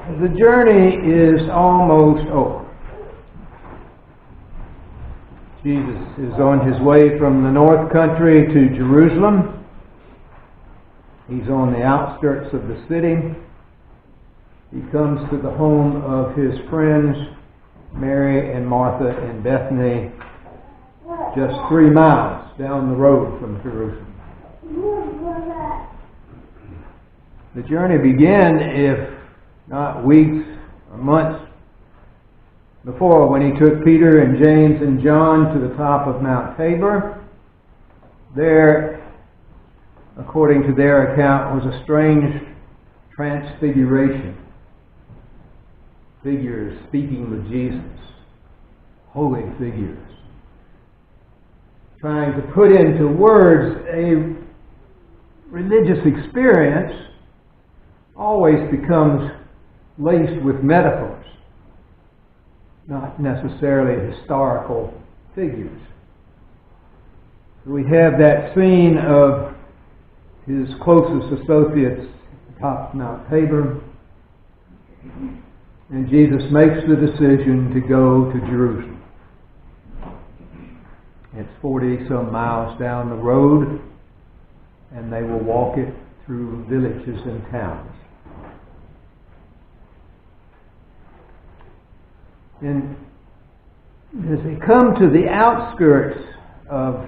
The journey is almost over. Jesus is on his way from the north country to Jerusalem. He's on the outskirts of the city. He comes to the home of his friends, Mary and Martha in Bethany, just 3 miles down the road from Jerusalem. The journey began, if not weeks or months before, when he took Peter and James and John to the top of Mount Tabor. There, according to their account, was a strange transfiguration. Figures speaking with Jesus, holy figures, trying to put into words a religious experience always becomes laced with metaphors, not necessarily historical figures. We have that scene of his closest associates atop Mount Tabor, and Jesus makes the decision to go to Jerusalem. It's 40-some miles down the road, and they will walk it through villages and towns. And as they come to the outskirts of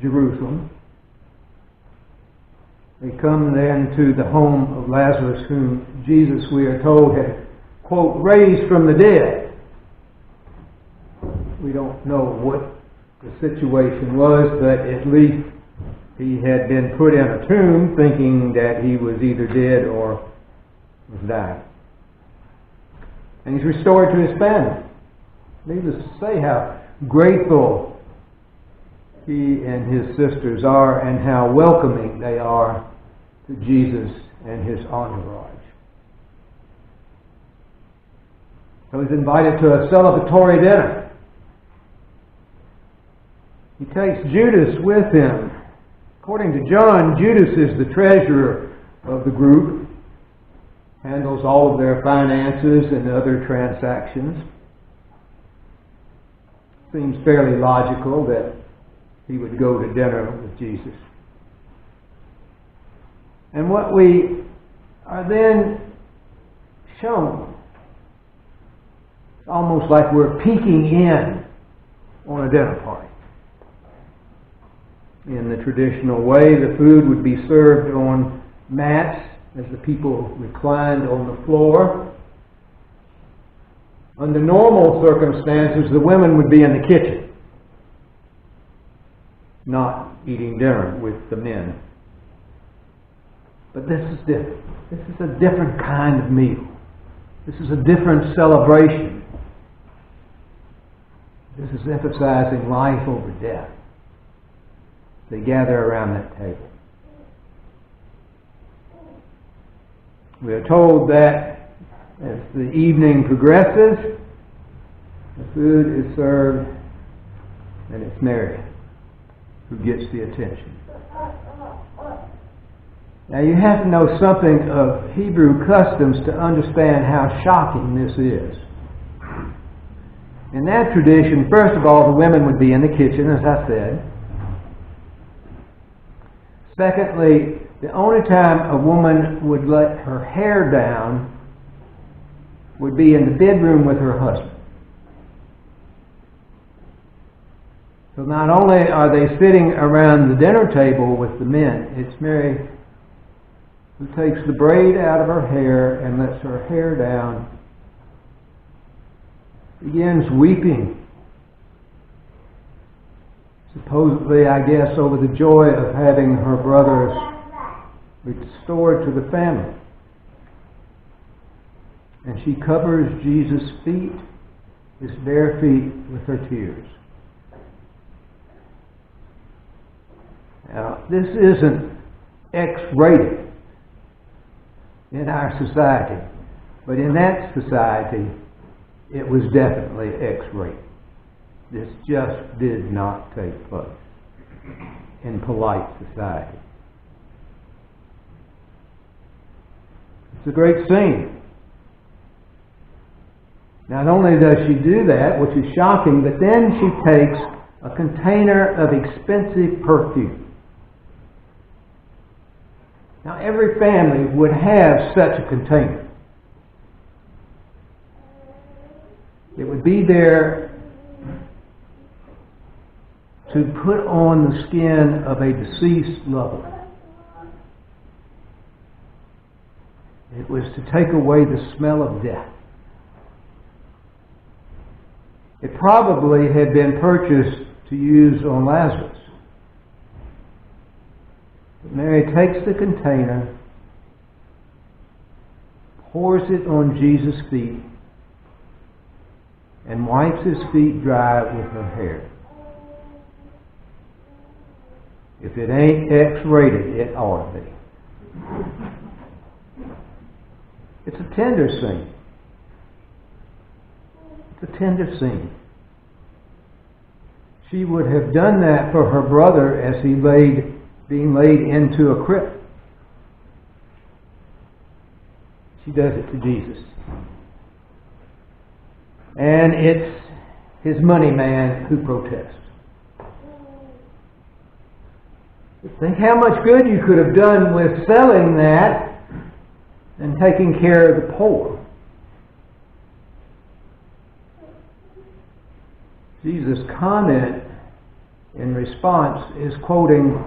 Jerusalem, they come then to the home of Lazarus, whom Jesus, we are told, had, quote, raised from the dead. We don't know what the situation was, but at least he had been put in a tomb thinking that he was either dead or was dying. And he's restored to his family. Needless to say how grateful he and his sisters are and how welcoming they are to Jesus and his entourage. So he's invited to a celebratory dinner. He takes Judas with him. According to John, Judas is the treasurer of the group, handles all of their finances and other transactions. Seems fairly logical that he would go to dinner with Jesus. And what we are then shown, it's almost like we're peeking in on a dinner party. In the traditional way, the food would be served on mats as the people reclined on the floor. Under normal circumstances, the women would be in the kitchen, not eating dinner with the men. But this is different. This is a different kind of meal. This is a different celebration. This is emphasizing life over death. They gather around that table. We are told that as the evening progresses, the food is served, and it's Mary who gets the attention. Now you have to know something of Hebrew customs to understand how shocking this is. In that tradition, first of all, the women would be in the kitchen, as I said. Secondly, the only time a woman would let her hair down would be in the bedroom with her husband. So not only are they sitting around the dinner table with the men, it's Mary who takes the braid out of her hair and lets her hair down, begins weeping. Supposedly, I guess, over the joy of having her brothers restored to the family. And she covers Jesus' feet, his bare feet, with her tears. Now, this isn't X-rated in our society, but in that society, it was definitely X-rated. This just did not take place in polite society. It's a great scene. Not only does she do that, which is shocking, but then she takes a container of expensive perfume. Now, every family would have such a container. It would be there to put on the skin of a deceased lover. It was to take away the smell of death. It probably had been purchased to use on Lazarus. But Mary takes the container, pours it on Jesus' feet, and wipes his feet dry with her hair. If it ain't X-rated, it ought to be. It's a tender scene. It's a tender scene. She would have done that for her brother as he being laid into a crypt. She does it to Jesus. And it's his money man who protests. Think how much good you could have done with selling that and taking care of the poor. Jesus' comment in response is quoting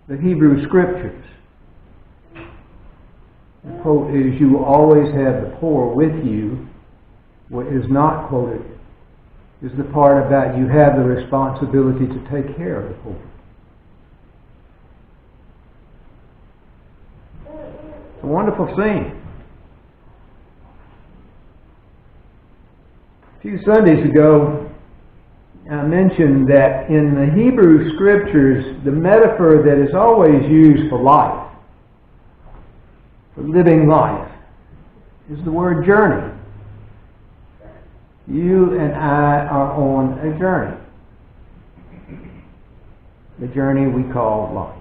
the Hebrew Scriptures. The quote is, "You will always have the poor with you." What is not quoted is the part about you have the responsibility to take care of the poor. It's a wonderful scene. A few Sundays ago, I mentioned that in the Hebrew Scriptures, the metaphor that is always used for life, for living life, is the word journey. You and I are on a journey. The journey we call life.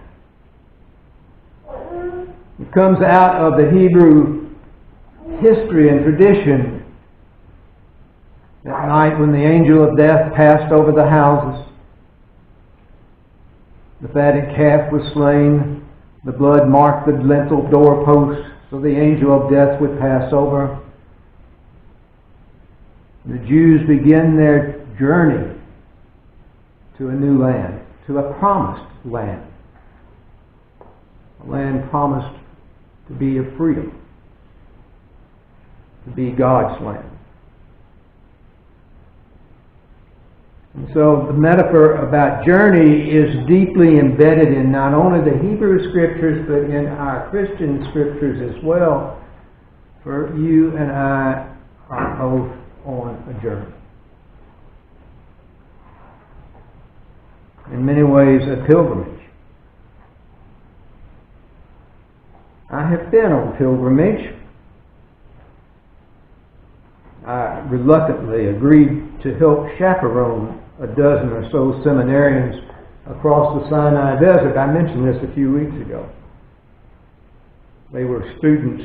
It comes out of the Hebrew history and tradition. That night when the angel of death passed over the houses, the fatted calf was slain, the blood marked the lintel doorposts, so the angel of death would pass over. The Jews begin their journey to a new land, to a promised land. A land promised to be of freedom, to be God's land. And so the metaphor about journey is deeply embedded in not only the Hebrew Scriptures, but in our Christian Scriptures as well. For you and I are both on a journey. In many ways, a pilgrimage. I have been on pilgrimage. I reluctantly agreed to help chaperone a dozen or so seminarians across the Sinai Desert. I mentioned this a few weeks ago. They were students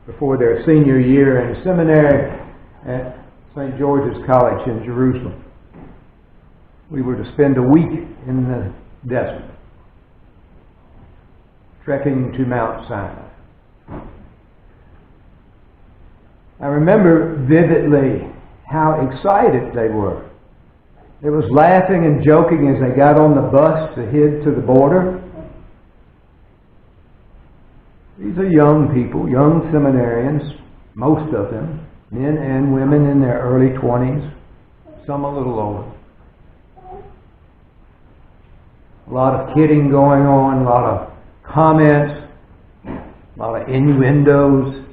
before their senior year in seminary at St. George's College in Jerusalem. We were to spend a week in the desert, trekking to Mount Sinai. I remember vividly how excited they were. There was laughing and joking as they got on the bus to head to the border. These are young people, young seminarians, most of them, men and women in their early 20s, some a little older. A lot of kidding going on, a lot of comments, a lot of innuendos.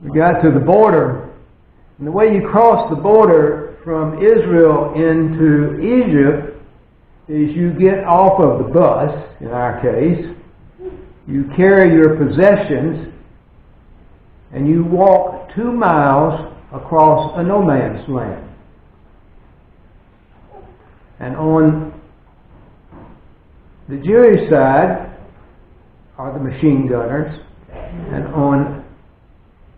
We got to the border, and the way you cross the border from Israel into Egypt is you get off of the bus, in our case, you carry your possessions, and you walk 2 miles across a no man's land. And on the Jewish side, are the machine gunners, and on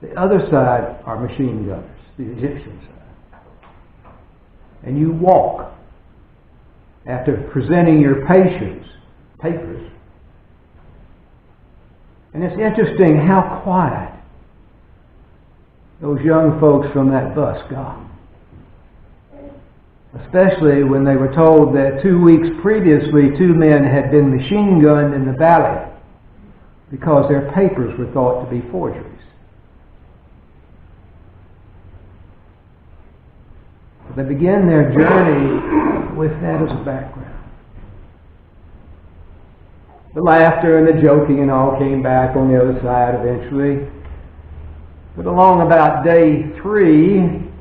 the other side are machine gunners, the Egyptian side. And you walk after presenting your papers. And it's interesting how quiet those young folks from that bus got. Especially when they were told that 2 weeks previously 2 men had been machine gunned in the valley because their papers were thought to be forgeries. They began their journey with that as a background. The laughter and the joking and all came back on the other side eventually. But along about day 3,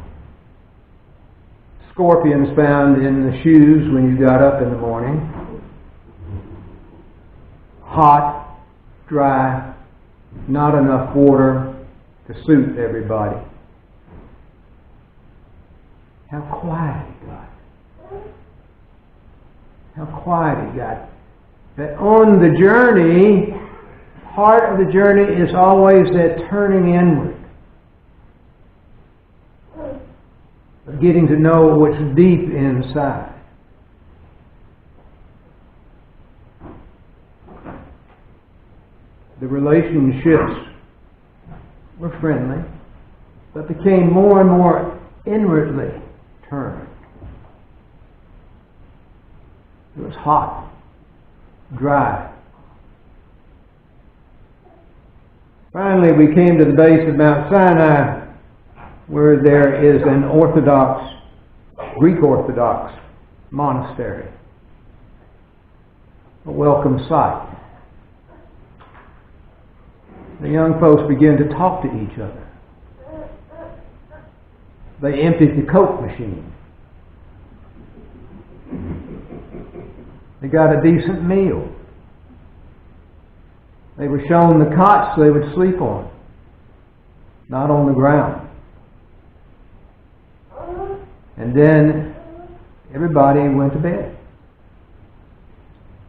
scorpions found in the shoes when you got up in the morning. Hot, dry, not enough water to suit everybody. How quiet it got. How quiet it got. That on the journey, part of the journey is always that turning inward. Of getting to know what's deep inside. The relationships were friendly, but became more and more inwardly turned. It was hot, dry. Finally, we came to the base of Mount Sinai, where there is an Greek Orthodox monastery. A welcome sight. The young folks began to talk to each other. They emptied the Coke machine. They got a decent meal. They were shown the cots they would sleep on, not on the ground. And then everybody went to bed.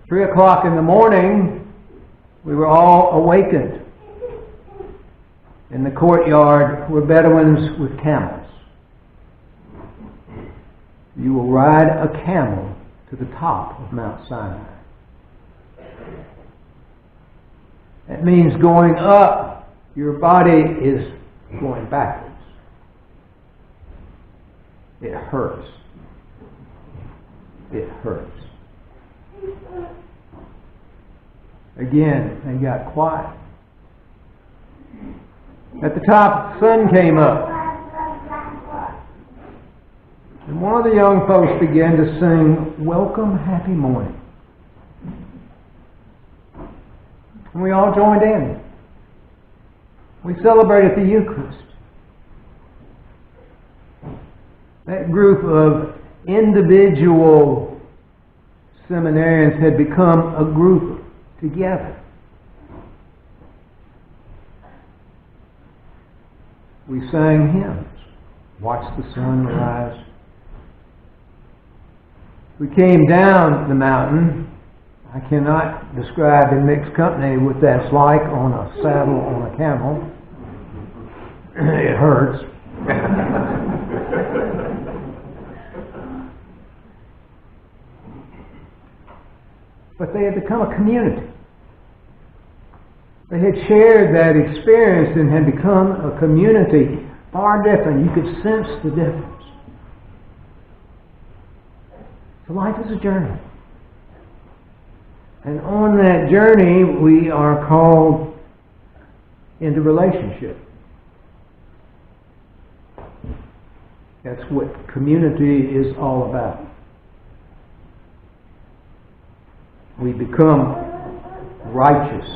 3 o'clock in the morning, we were all awakened. In the courtyard were Bedouins with camels. You will ride a camel to the top of Mount Sinai. That means going up, your body is going backwards. It hurts. It hurts. Again, they got quiet. At the top, the sun came up. And one of the young folks began to sing, "Welcome, Happy Morning." And we all joined in. We celebrated the Eucharist. That group of individual seminarians had become a group together. We sang hymns, watched the sun rise. We came down the mountain. I cannot describe in mixed company what that's like on a saddle on a camel. It hurts. But they had become a community. They had shared that experience and had become a community far different. You could sense the difference. So life is a journey. And on that journey, we are called into relationship. That's what community is all about. We become righteous,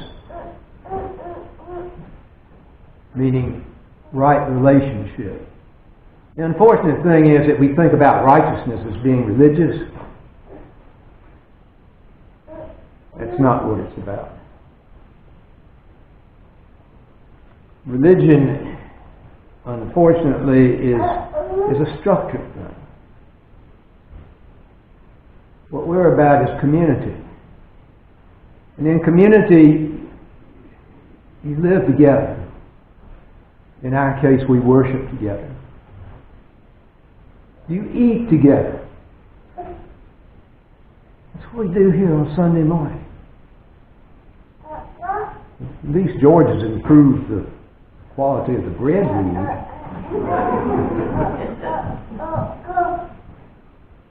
meaning right relationship. The unfortunate thing is that we think about righteousness as being religious. That's not what it's about. Religion, unfortunately, is a structured thing. What we're about is community. And in community, You live together. In our case, we worship together. You eat together. That's what we do here on Sunday morning. At least George has improved the quality of the bread we eat.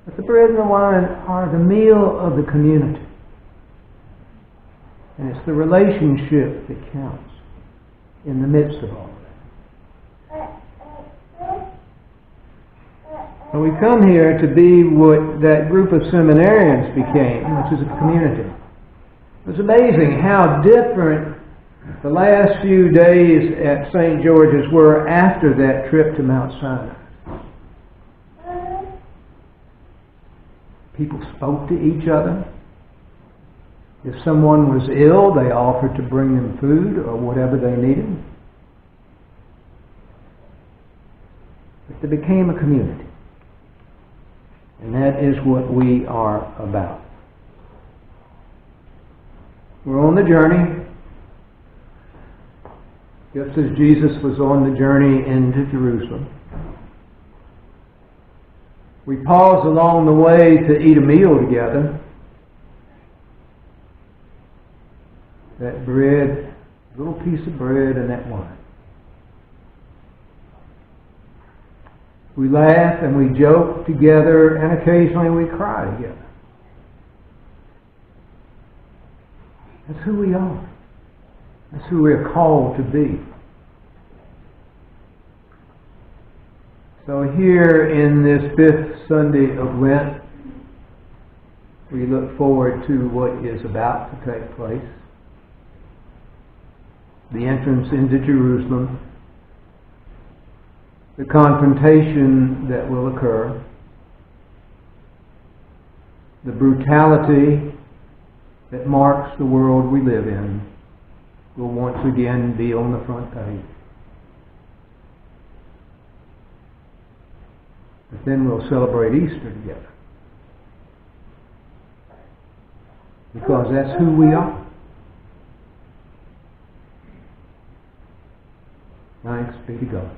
But the bread and the wine are the meal of the community. And it's the relationship that counts in the midst of all of that. So we come here to be what that group of seminarians became, which is a community. It was amazing how different the last few days at St. George's were after that trip to Mount Sinai. People spoke to each other. If someone was ill, they offered to bring them food or whatever they needed. But they became a community. And that is what we are about. We're on the journey. Just as Jesus was on the journey into Jerusalem. We paused along the way to eat a meal together. That bread, little piece of bread and that wine. We laugh and we joke together, and occasionally we cry together. That's who we are. That's who we're called to be. So here in this 5th Sunday of Lent, we look forward to what is about to take place. The entrance into Jerusalem, the confrontation that will occur, the brutality that marks the world we live in will once again be on the front page. But then we'll celebrate Easter together. Because that's who we are. Thanks be to God.